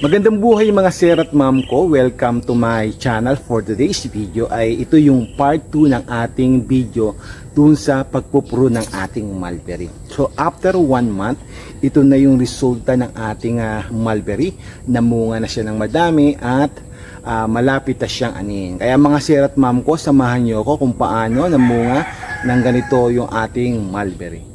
Magandang buhay mga sir at ma'am ko. Welcome to my channel. For today's video ay ito yung part 2 ng ating video dun sa pagpupro ng ating mulberry. So after 1 month, ito na yung resulta ng ating mulberry. Namunga na siya ng madami at malapit na siyang anihin. Kaya mga sir at ma'am ko, samahan nyo ko kung paano namunga ng ganito yung ating mulberry.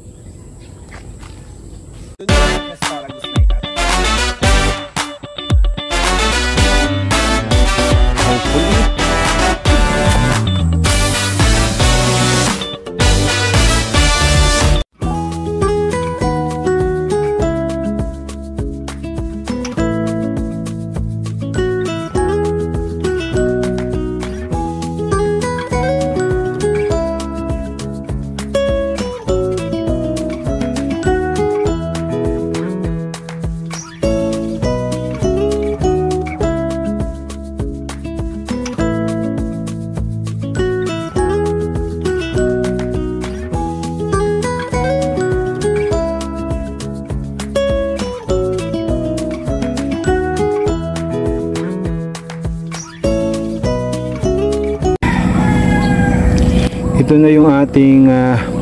Ito na yung ating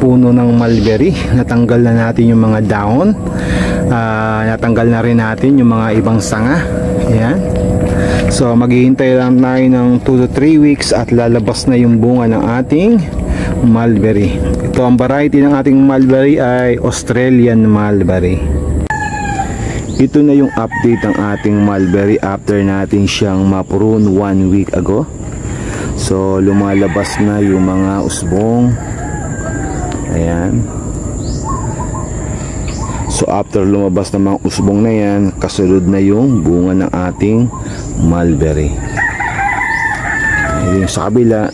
puno ng mulberry. Natanggal na natin yung mga dahon. Natanggal na rin natin yung mga ibang sanga. Ayan. So maghihintay lang tayo ng 2 to 3 weeks at lalabas na yung bunga ng ating mulberry. Ito ang variety ng ating mulberry ay Australian mulberry. Ito na yung update ng ating mulberry after natin siyang mapurun 1 week ago. So lumalabas na yung mga usbong. Ayan. So after lumabas na mga usbong na yan, kasunod na yung bunga ng ating mulberry. Yung sa kabila,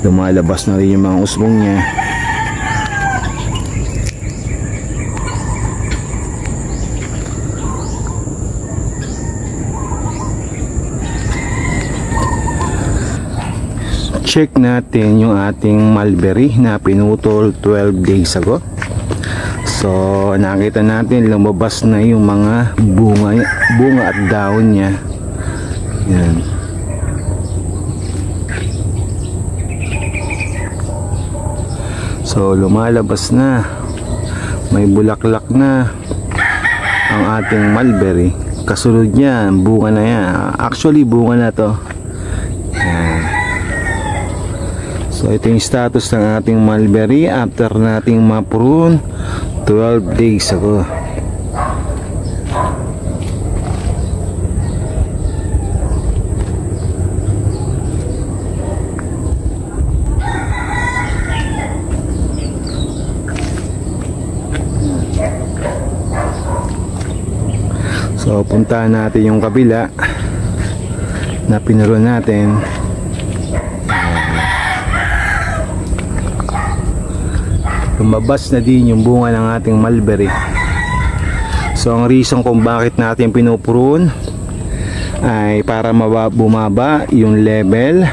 lumalabas na rin yung mga usbong niya. Check natin yung ating mulberry na pinutol 12 days ago. So nakita natin lumabas na yung mga bunga at dahon niya. Yan. So lumalabas na, may bulaklak na ang ating mulberry. Kasunod niya bunga na yan. Actually bunga na to. Yan. So ito yung status ng ating mulberry after nating mapurun 12 days ago. So puntahan natin yung kabila na pinuron natin. Lumabas na din yung bunga ng ating mulberry. So ang reason kung bakit natin pinupurun ay para bumaba yung level.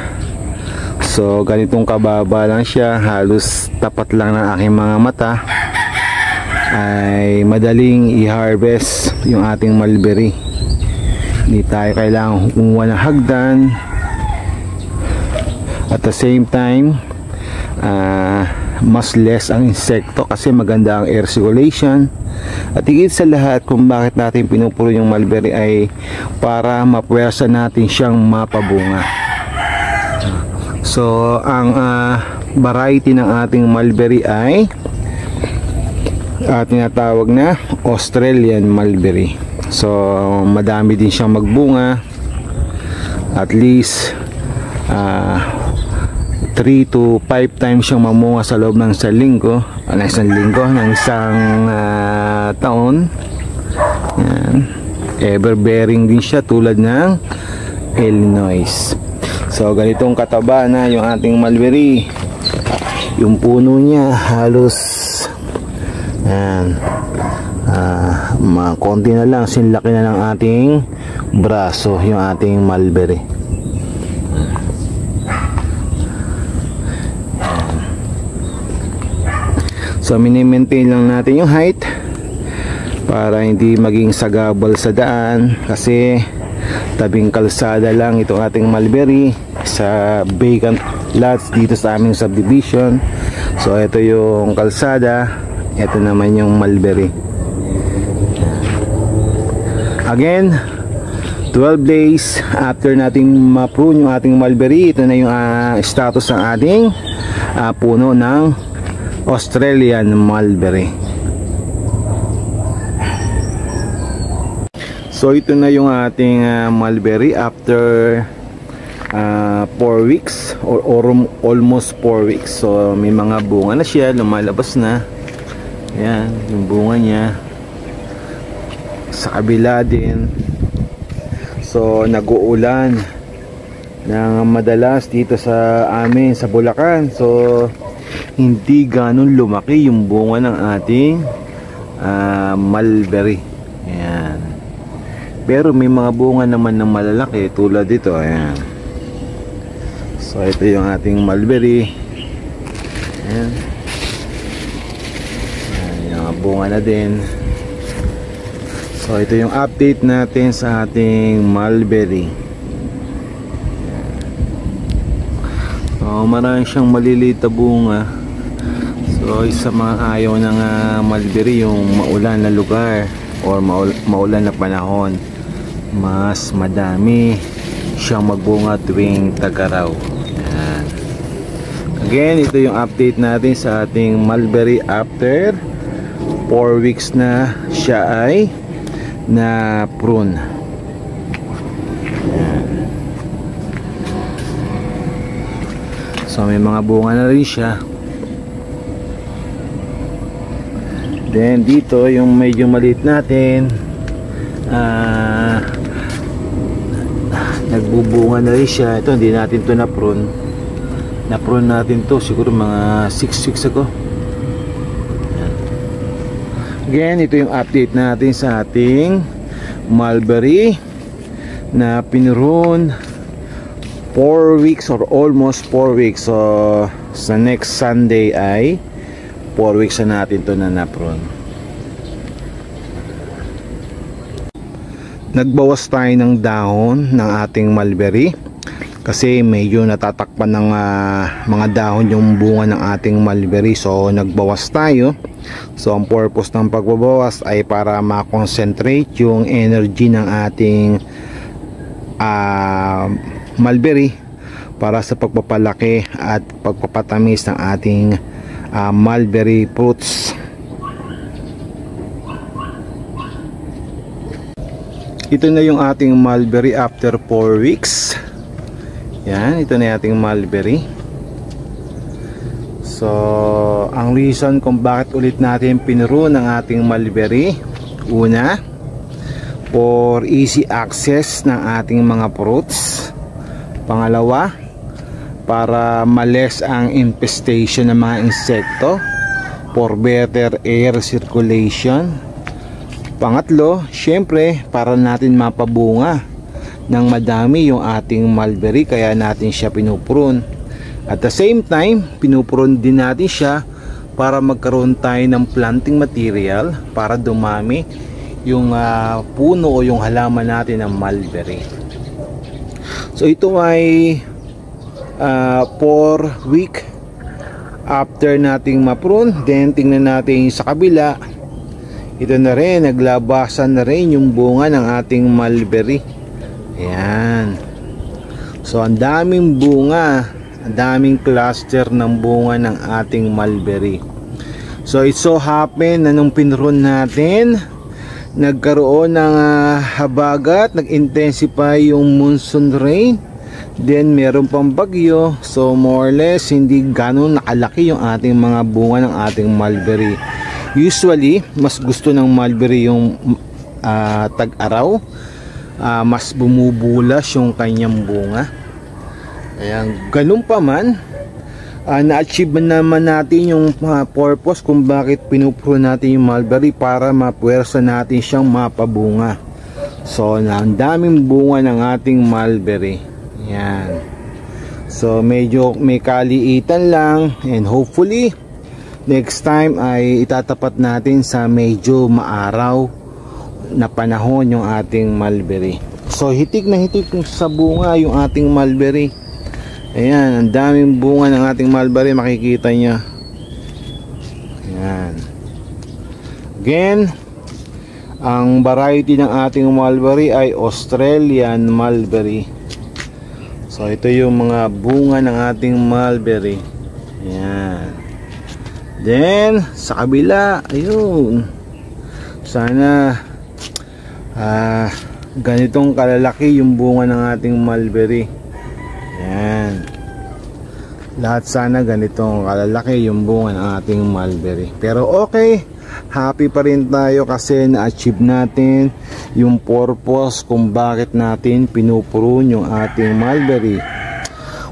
So ganitong kababa lang siya, halos tapat lang ng aking mga mata, ay madaling i-harvest yung ating mulberry. Hindi tayo kailangan kumuha ng hagdan. At the same time mas less ang insekto kasi maganda ang air circulation. At higit sa lahat kung bakit natin pinupuro yung mulberry ay para mapwersa natin siyang mapabunga. So ang variety ng ating mulberry ay tinatawag na Australian mulberry. So madami din siyang magbunga, at least 3 to 5 times siyang mamunga sa loob ng isang linggo, ng isang taon. Yan. Ever bearing din siya tulad ng Illinois. So ganitong kataba na yung ating mulberry. Yung puno niya halos konti na lang, sinlaki na ng ating braso yung ating mulberry. So mini-maintain lang natin yung height para hindi maging sagabal sa daan, kasi tabing kalsada lang itong ating mulberry sa vacant lots dito sa aming subdivision. So ito yung kalsada, ito naman yung mulberry. Again, 12 days after nating ma-prune yung ating mulberry, ito na yung status ng ating puno ng Australian mulberry. So ito na yung ating mulberry after 4 weeks or almost 4 weeks. So may mga bunga na siya, lumalabas na. Ayan, yung bunga niya. Sa kabila din. So nag-uulan ng madalas dito sa amin sa Bulacan. So hindi ganun lumaki yung bunga ng ating mulberry. Ayan. Pero may mga bunga naman ng malalaki tulad dito. Ayan. So ito yung ating mulberry. Ayan. Ayan, yung bunga na din. So ito yung update natin sa ating mulberry. So marami siyang maliliit na bunga. So isa mga ayaw ng mulberry yung maulan na lugar or maulan na panahon. Mas madami siyang magbunga tuwing tag-araw. Ayan. Again, ito yung update natin sa ating mulberry after 4 weeks na siya ay na prune. Ayan. So may mga bunga na rin siya. Then dito yung medyo maliit natin, nagbubunga na rin siya. Ito hindi natin to na-prune. Na-prune natin to siguro mga 6 weeks ago. Ayan. Again, ito yung update natin sa ating mulberry na pinurune 4 weeks or almost 4 weeks. So sa next Sunday ay 4 weeks na natin to na na-prune. Nagbawas tayo ng dahon ng ating mulberry kasi medyo natatakpan ng mga dahon yung bunga ng ating mulberry. So nagbawas tayo. So ang purpose ng pagbabawas ay para ma-concentrate yung energy ng ating mulberry para sa pagpapalaki at pagpapatamis ng ating mulberry fruits. Ito na yung ating mulberry after 4 weeks. Yan, ito na yung ating mulberry. So ang reason kung bakit ulit natin pinurune ang ating mulberry, una, for easy access ng ating mga fruits. Pangalawa, para ma-less ang infestation ng mga insekto, for better air circulation. Pangatlo, syempre para natin mapabunga ng madami yung ating mulberry, kaya natin siya pinupurune. At the same time, pinupurune din natin siya para magkaroon tayo ng planting material para dumami yung puno o yung halaman natin ng mulberry. So ito ay 4 week after nating ma-prune. Then tingnan natin sa kabila. Ito na rin, naglabasan na rin yung bunga ng ating mulberry. Ayan. So ang daming bunga, ang daming cluster ng bunga ng ating mulberry. So it so happen na nung pinrune natin, nagkaroon ng habagat, nag-intensify yung monsoon rain, then meron pang bagyo. So more or less hindi ganun nakalaki yung ating mga bunga ng ating mulberry. Usually mas gusto ng mulberry yung tag-araw, mas bumubulas yung kanyang bunga. Ayan, ganun pa man, na-achieve naman natin yung purpose kung bakit pinupro natin yung mulberry, para mapuwersa natin siyang mapabunga. So, ang daming bunga ng ating mulberry. Ayan. So, medyo may kaliitan lang, and hopefully next time ay itatapat natin sa medyo maaraw na panahon yung ating mulberry. So, hitik na hitik sa bunga yung ating mulberry. Ayan, ang daming bunga ng ating mulberry, makikita nyo. Ayan. Again, ang variety ng ating mulberry ay Australian mulberry. So, ito yung mga bunga ng ating mulberry. Ayan. Then, sa kabila, ayun. Sana ganitong kalalaki yung bunga ng ating mulberry. Ayan. Lahat sana ganitong kalalaki yung bunga ng ating mulberry. Pero okay, happy pa rin tayo kasi na-achieve natin yung purpose kung bakit natin pinupurun yung ating mulberry,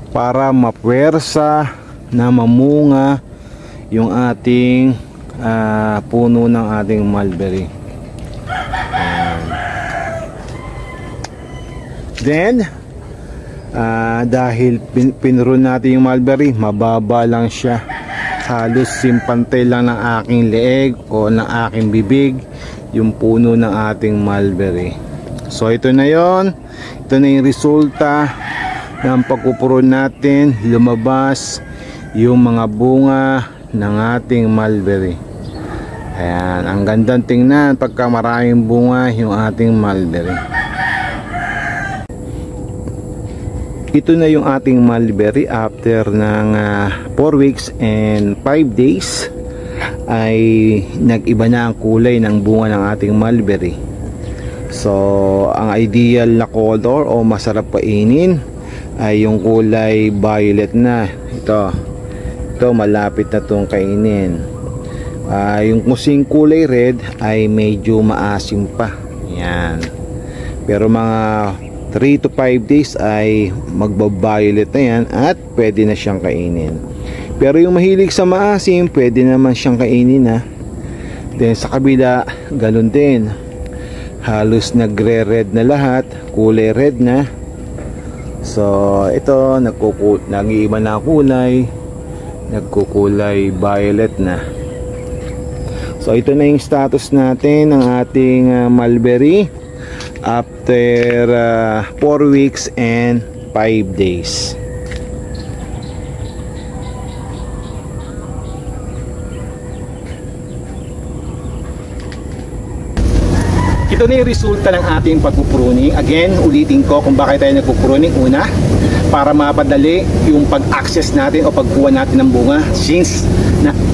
para mapuwersa na mamunga yung ating puno ng ating mulberry. Then dahil pinurun natin yung mulberry, mababa lang siya, halos simpantay lang ng aking leeg o ng aking bibig yung puno ng ating mulberry. So ito na yon, ito na yung resulta ng pagpupurun natin. Lumabas yung mga bunga ng ating mulberry. Ayan, ang gandang tingnan pagka maraming bunga yung ating mulberry. Ito na yung ating mulberry after ng 4 weeks and 5 days, ay nag-iba na ang kulay ng bunga ng ating mulberry. So, ang ideal na color o masarap kainin ay yung kulay violet na. Ito malapit na itong kainin. Yung kusing kulay red ay medyo maasim pa. Yan. Pero mga 3 to 5 days ay magba-violet na yan at pwede na siyang kainin. Pero yung mahilig sa maasim, pwede naman siyang kainin na. Then sa kabila, ganun din. Halos nagre-red na lahat, kulay red na. So ito, nag-iiba na kulay, nagkukulay violet na. So ito na yung status natin ng ating mulberry after 4 weeks and 5 days. Ito na yung resulta ng ating pagpupruning. Again, ulitin ko kung bakit tayo nagpupruning. Una, para mapadali yung pag-access natin o pagkuha natin ng bunga. Since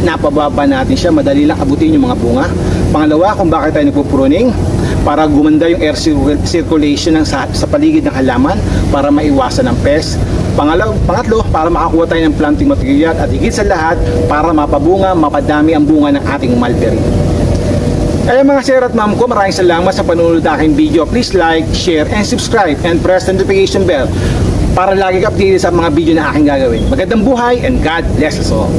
napababa natin siya, madali lang abutin yung mga bunga. Pangalawa, kung bakit tayo nagpupruning, para gumanda yung air circulation sa paligid ng halaman, para maiwasan ng pest. Pangatlo, para makakuha tayo ng planting material, at higit sa lahat, para mapabunga, mapadami ang bunga ng ating mulberry. Kaya mga sir at ma'am ko, maraming salamat sa panunod ng aking video. Please like, share, and subscribe, and press the notification bell para lagi ka updated sa mga video na aking gagawin. Magandang buhay and God bless us all.